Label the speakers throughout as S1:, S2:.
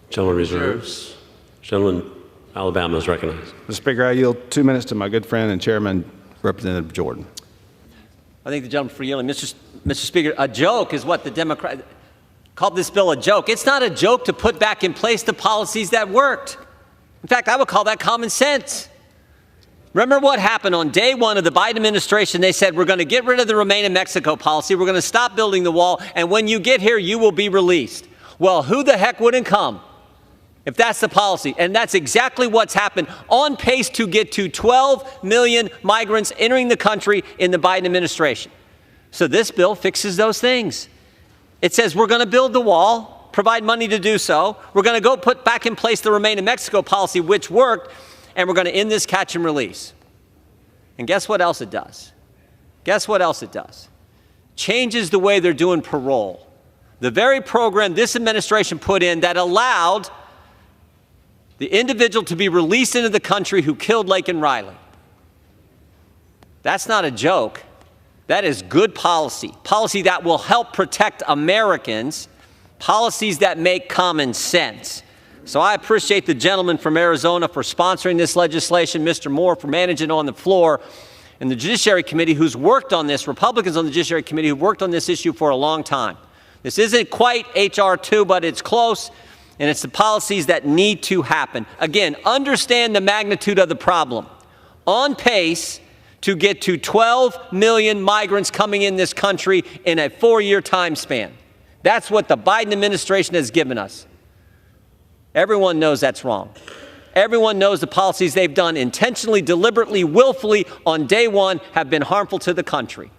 S1: Gentleman reserves. Gentleman, Alabama is recognized.
S2: Mr. Speaker, I yield 2 minutes to my good friend and chairman, Representative Jordan.
S3: I thank the gentleman for yielding. Mr. Speaker, a joke is what the Democrats called this bill a joke. It's not a joke to put back in place the policies that worked. In fact, I would call that common sense. Remember what happened on day one of the Biden administration? They said, we're going to get rid of the Remain in Mexico policy. We're going to stop building the wall. And when you get here, you will be released. Well, who the heck wouldn't come if that's the policy? And that's exactly what's happened. On pace to get to 12 million migrants entering the country in the Biden administration. So this bill fixes those things. It says we're going to build the wall, provide money to do so. We're going to go put back in place the Remain in Mexico policy, which worked. And we're going to end this catch and release. And guess what else it does? Guess what else it does? Changes the way they're doing parole. The very program this administration put in that allowed the individual to be released into the country who killed Laken Riley. That's not a joke. That is good policy. Policy that will help protect Americans. Policies that make common sense. So I appreciate the gentleman from Arizona for sponsoring this legislation, Mr. Moore for managing on the floor, and the Judiciary Committee who's worked on this, Republicans on the Judiciary Committee who've worked on this issue for a long time. This isn't quite H.R. 2, but it's close, and it's the policies that need to happen. Again, understand the magnitude of the problem. On pace to get to 12 million migrants coming in this country in a 4-year time span. That's what the Biden administration has given us. Everyone knows that's wrong. Everyone knows the policies they've done intentionally, deliberately, willfully on day one have been harmful to the country.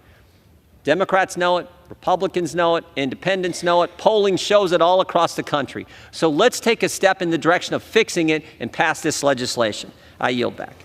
S3: Democrats know it. Republicans know it. Independents know it. Polling shows it all across the country. So let's take a step in the direction of fixing it and pass this legislation. I yield back.